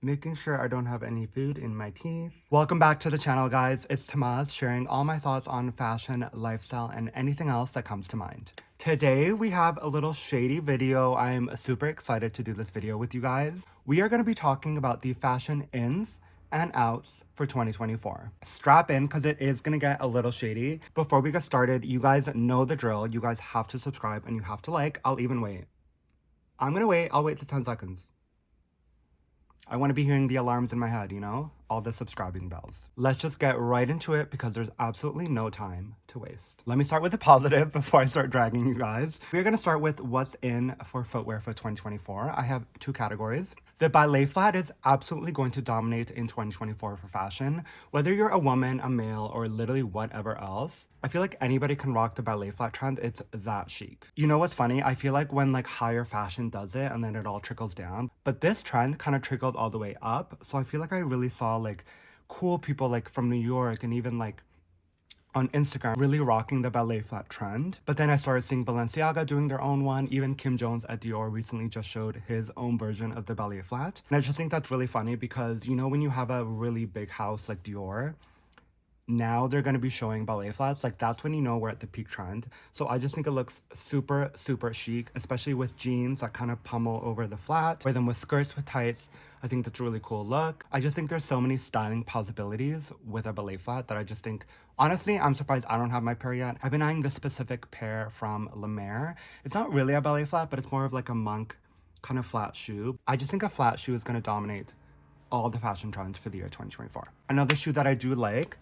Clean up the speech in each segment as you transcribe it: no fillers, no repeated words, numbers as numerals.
Making sure I don't have any food in my teeth. Welcome back to the channel, guys. It's Tamaz sharing all my thoughts on fashion, lifestyle, and anything else that comes to mind. Today, we have a little shady video. I'm super excited to do this video with you guys. We are going to be talking about the fashion ins and outs for 2024. Strap in because it is going to get a little shady. Before we get started, you guys know the drill. You guys have to subscribe and you have to like. I'll even wait. I'm going to wait. I'll wait for 10 seconds. I want to be hearing the alarms in my head, you know? All the subscribing bells. Let's just get right into it because there's absolutely no time to waste. Let me start with the positive before I start dragging you guys. We're going to start with what's in for footwear for 2024. I have two categories. The ballet flat is absolutely going to dominate in 2024 for fashion. Whether you're a woman, a male, or literally whatever else, I feel like anybody can rock the ballet flat trend. It's that chic. You know what's funny? I feel like when like higher fashion does it and then it all trickles down, but this trend kind of trickled all the way up. So I feel like I really saw like cool people like from New York and even like on Instagram really rocking the ballet flat trend. But then I started seeing Balenciaga doing their own one. Even Kim Jones at Dior recently just showed his own version of the ballet flat. And I just think that's really funny because, you know, when you have a really big house like Dior, now they're going to be showing ballet flats. Like that's when you know we're at the peak trend. So I just think it looks super, super chic, especially with jeans that kind of pummel over the flat. Wear them with skirts, with tights. I think that's a really cool look. I just think there's so many styling possibilities with a ballet flat that I just think, honestly, I'm surprised I don't have my pair yet. I've been eyeing this specific pair from La Mer. It's not really a ballet flat, but it's more of like a monk kind of flat shoe. I just think a flat shoe is going to dominate all the fashion trends for the year 2024. Another shoe that I do like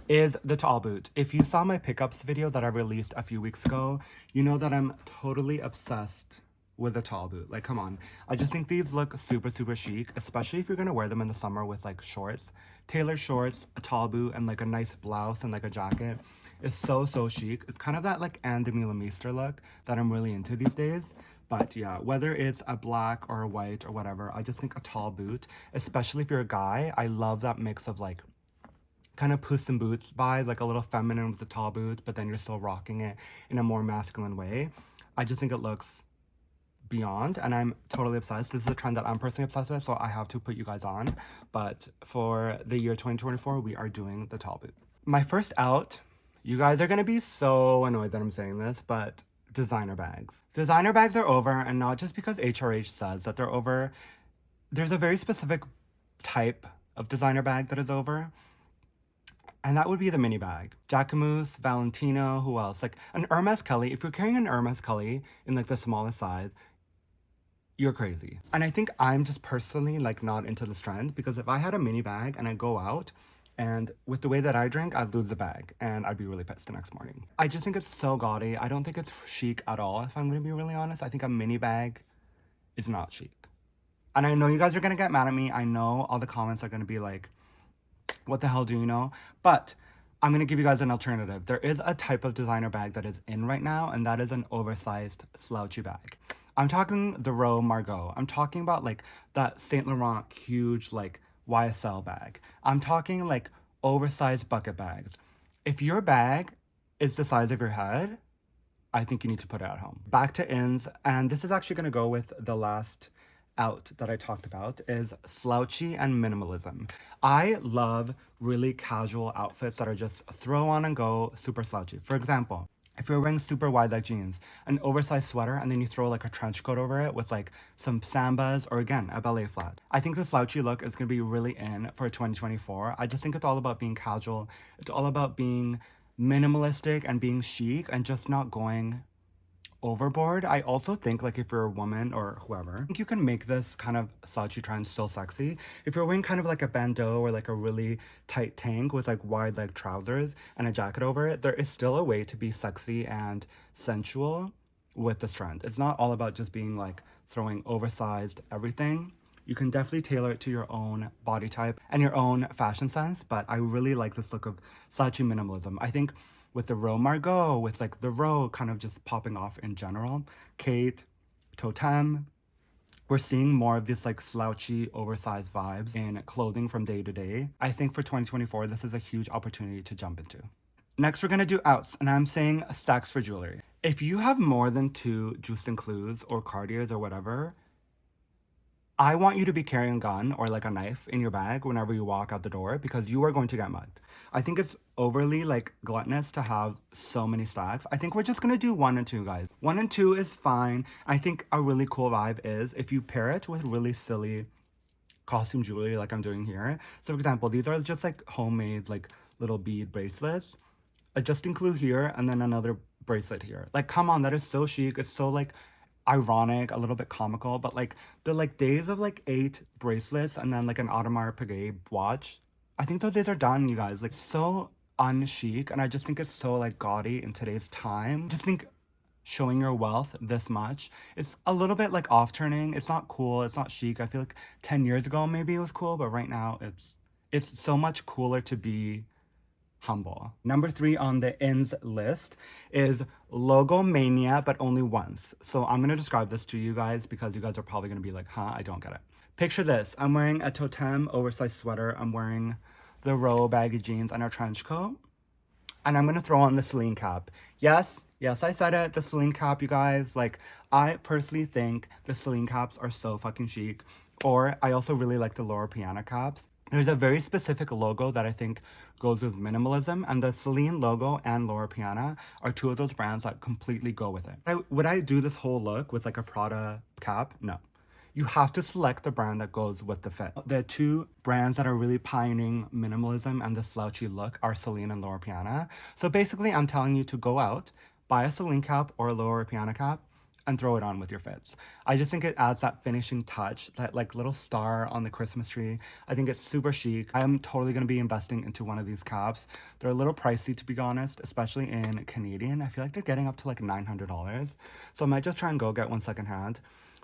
is the tall boot. If you saw my pickups video that I released a few weeks ago, you know that I'm totally obsessed with a tall boot. Like, come on. I just think these look super, super chic, especially if you're gonna wear them in the summer with like shorts. Tailored shorts, a tall boot, and like a nice blouse and like a jacket is so, so chic. It's kind of that like Anne de Milameister look that I'm really into these days. But yeah, whether it's a black or a white or whatever, I just think a tall boot, especially if you're a guy, I love that mix of like kind of Puss in Boots vibe, like a little feminine with the tall boots, but then you're still rocking it in a more masculine way. I just think it looks beyond, and I'm totally obsessed. This is a trend that I'm personally obsessed with, so I have to put you guys on. But for the year 2024, we are doing the tall boot. My first out, you guys are gonna be so annoyed that I'm saying this, but designer bags. Designer bags are over, and not just because HRH says that they're over. There's a very specific type of designer bag that is over, and that would be the mini bag. Jacquemus, Valentino, who else? Like an Hermes Kelly. If you're carrying an Hermes Kelly in like the smallest size, you're crazy. And I think I'm just personally like not into this trend because if I had a mini bag and I go out and with the way that I drink, I'd lose the bag and I'd be really pissed the next morning. I just think it's so gaudy. I don't think it's chic at all, if I'm gonna be really honest. I think a mini bag is not chic. And I know you guys are gonna get mad at me. I know all the comments are gonna be like, what the hell do you know? But I'm gonna give you guys an alternative. There is a type of designer bag that is in right now, and that is an oversized slouchy bag. I'm talking the Row Margot. I'm talking about like that Saint Laurent huge like YSL bag. I'm talking like oversized bucket bags. If your bag is the size of your head, I think you need to put it at home. Back to ins, and this is actually gonna go with the last out that I talked about, is slouchy and minimalism. I love really casual outfits that are just throw on and go, super slouchy. For example, if you're wearing super wide leg jeans, an oversized sweater, and then you throw like a trench coat over it with like some sambas or again, a ballet flat. I think the slouchy look is gonna be really in for 2024. I just think it's all about being casual. It's all about being minimalistic and being chic and just not going overboard. I also think like if you're a woman or whoever, I think you can make this kind of slouchy trend still sexy. If you're wearing kind of like a bandeau or like a really tight tank with like wide leg trousers and a jacket over it, there is still a way to be sexy and sensual with this trend. It's not all about just being like throwing oversized everything. You can definitely tailor it to your own body type and your own fashion sense, but I really like this look of slouchy minimalism. I think with the Row Margot, with like the Row kind of just popping off in general, Kate, Totem, we're seeing more of this like slouchy, oversized vibes in clothing from day to day. I think for 2024, this is a huge opportunity to jump into. Next, we're gonna do outs, and I'm saying stacks for jewelry. If you have more than 2 Justin Clues or Cartiers or whatever, I want you to be carrying a gun or like a knife in your bag whenever you walk out the door because you are going to get mugged. I think it's overly like gluttonous to have so many stacks. I think we're just gonna do 1 and 2, guys. 1 and 2 is fine. I think a really cool vibe is if you pair it with really silly costume jewelry like I'm doing here. So for example, these are just like homemade like little bead bracelets. I just include here and then another bracelet here. Like, come on, that is so chic. It's so like ironic, a little bit comical, but like the like days of like 8 bracelets and then like an Audemars Piguet watch, I think those days are done, you guys. Like, so unchic, and I just think it's so like gaudy in today's time. Just think showing your wealth this much, it's a little bit like off-turning. It's not cool, it's not chic. I feel like 10 years ago maybe it was cool, but right now it's so much cooler to be humble. Number 3 on the ins list is logo mania, but only once. So I'm gonna describe this to you guys because you guys are probably gonna be like, huh, I don't get it. Picture this. I'm wearing a Totem oversized sweater. I'm wearing the Row baggy jeans and a trench coat. And I'm gonna throw on the Celine cap. Yes, I said it, the Celine cap, you guys. Like, I personally think the Celine caps are so fucking chic. Or I also really like the Laura Piana caps. There's a very specific logo that I think goes with minimalism, and the Celine logo and Laura Piana are 2 of those brands that completely go with it. Would I do this whole look with like a Prada cap? No. You have to select the brand that goes with the fit. The 2 brands that are really pioneering minimalism and the slouchy look are Celine and Laura Piana. So basically, I'm telling you to go out, buy a Celine cap or a Laura Piana cap, and throw it on with your fits. I just think it adds that finishing touch, that like little star on the Christmas tree. I think it's super chic. I am totally gonna be investing into one of these caps. They're a little pricey, to be honest, especially in Canadian. I feel like they're getting up to like $900. So I might just try and go get one secondhand.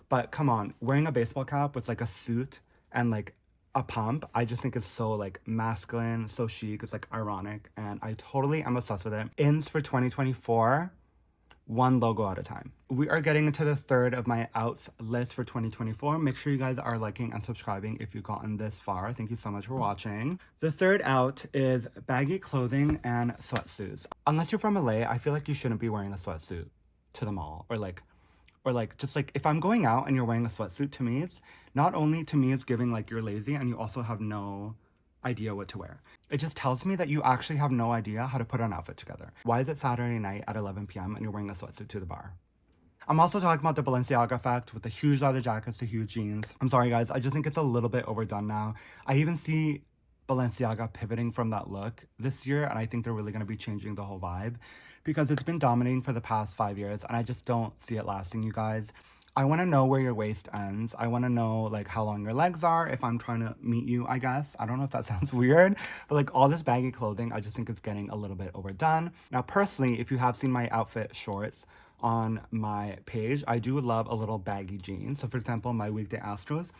But come on, wearing a baseball cap with like a suit and like a pump, I just think it's so like masculine, so chic. It's like ironic, and I totally am obsessed with it. Ins for 2024, 1 logo at a time. We are getting into the 3rd of my outs list for 2024. Make sure you guys are liking and subscribing if you've gotten this far. Thank you so much for watching. The 3rd out is baggy clothing and sweatsuits. Unless you're from LA, I feel like you shouldn't be wearing a sweatsuit to the mall, or just like if I'm going out and you're wearing a sweatsuit, to me it's not only, to me it's giving like you're lazy and you also have no idea what to wear. It just tells me that you actually have no idea how to put an outfit together. Why is it Saturday night at 11 p.m. and you're wearing a sweatsuit to the bar? I'm also talking about the Balenciaga effect with the huge leather jackets, the huge jeans. I'm sorry guys, I just think it's a little bit overdone now. I even see Balenciaga pivoting from that look this year, and I think they're really going to be changing the whole vibe because it's been dominating for the past 5 years, and I just don't see it lasting, you guys. I want to know where your waist ends. I want to know like how long your legs are if I'm trying to meet you, I guess. I don't know if that sounds weird, but like all this baggy clothing, I just think it's getting a little bit overdone. Now, personally, if you have seen my outfit shorts on my page, I do love a little baggy jeans. So for example, my weekday Astros,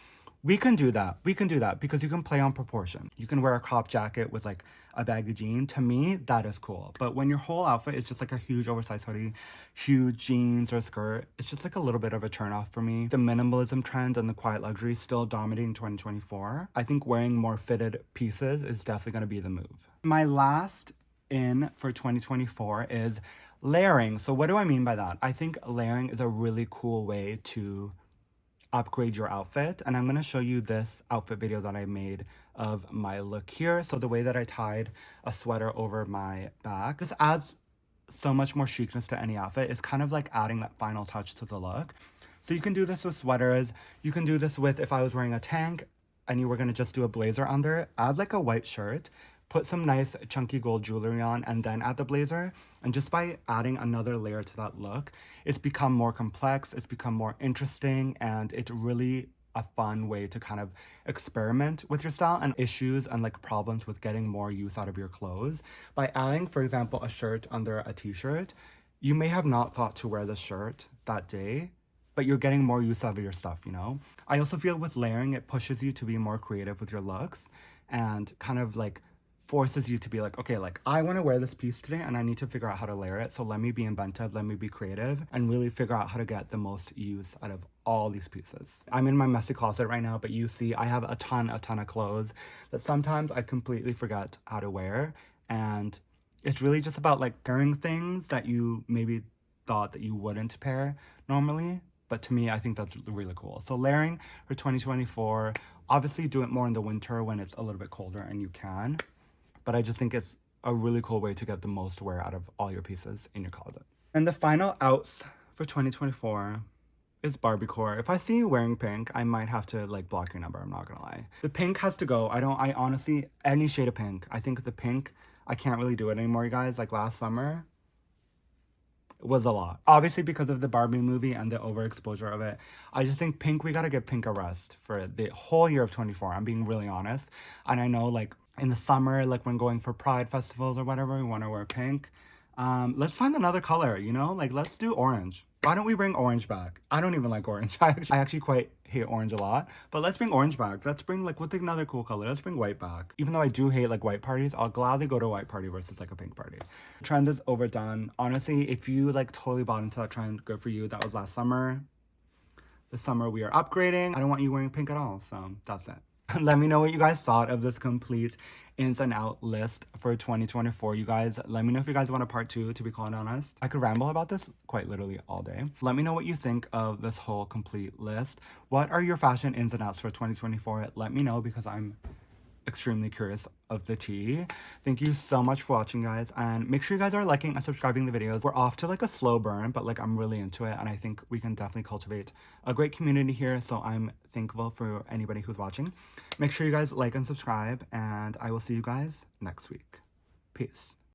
we can do that. We can do that because you can play on proportion. You can wear a crop jacket with like a baggy jean. To me, that is cool. But when your whole outfit is just like a huge oversized hoodie, huge jeans or skirt, it's just like a little bit of a turnoff for me. The minimalism trend and the quiet luxury is still dominating 2024. I think wearing more fitted pieces is definitely going to be the move. My last in for 2024 is layering. So what do I mean by that? I think layering is a really cool way to upgrade your outfit, and I'm going to show you this outfit video that I made of my look here. So the way that I tied a sweater over my back, this adds so much more chicness to any outfit. It's kind of like adding that final touch to the look. So you can do this with sweaters. You can do this with, if I was wearing a tank and you were going to just do a blazer under it, add like a white shirt, put some nice chunky gold jewelry on, and then add the blazer. And just by adding another layer to that look, it's become more complex, it's become more interesting, and it's really a fun way to kind of experiment with your style and issues and like problems with getting more use out of your clothes. By adding, for example, a shirt under a t-shirt, you may have not thought to wear the shirt that day, but you're getting more use out of your stuff, you know? I also feel with layering, it pushes you to be more creative with your looks and kind of like forces you to be like, okay, like I want to wear this piece today and I need to figure out how to layer it. So let me be inventive, let me be creative, and really figure out how to get the most use out of all these pieces. I'm in my messy closet right now, but you see I have a ton of clothes that sometimes I completely forget how to wear. And it's really just about like pairing things that you maybe thought that you wouldn't pair normally. But to me, I think that's really cool. So layering for 2024, obviously do it more in the winter when it's a little bit colder and you can. But I just think it's a really cool way to get the most wear out of all your pieces in your closet. And the final outs for 2024 is Barbiecore. If I see you wearing pink, I might have to like block your number, I'm not gonna lie. The pink has to go. I honestly, any shade of pink. I think the pink, I can't really do it anymore, you guys. Like last summer, was a lot. Obviously because of the Barbie movie and the overexposure of it. I just think pink, we gotta give pink a rest for the whole year of 24. I'm being really honest. And I know like in the summer, like when going for Pride festivals or whatever, we wanna wear pink. Let's find another color, you know? Like let's do orange. Why don't we bring orange back? I don't even like orange. I actually quite hate orange a lot. But let's bring orange back. Let's bring like, what's another cool color? Let's bring white back. Even though I do hate like white parties, I'll gladly go to a white party versus like a pink party. Trend is overdone. Honestly, if you like totally bought into that trend, good for you. That was last summer. This summer we are upgrading. I don't want you wearing pink at all. So that's it. Let me know what you guys thought of this complete ins and out list for 2024. You guys, let me know if you guys want a part 2, to be quite honest. I could ramble about this quite literally all day. Let me know what you think of this whole complete list. What are your fashion ins and outs for 2024? Let me know because I'm extremely curious of the tea. Thank you so much for watching, guys, and make sure you guys are liking and subscribing the videos. We're off to like a slow burn, but like I'm really into it, and I think we can definitely cultivate a great community here, so I'm thankful for anybody who's watching. Make sure you guys like and subscribe, and I will see you guys next week. Peace.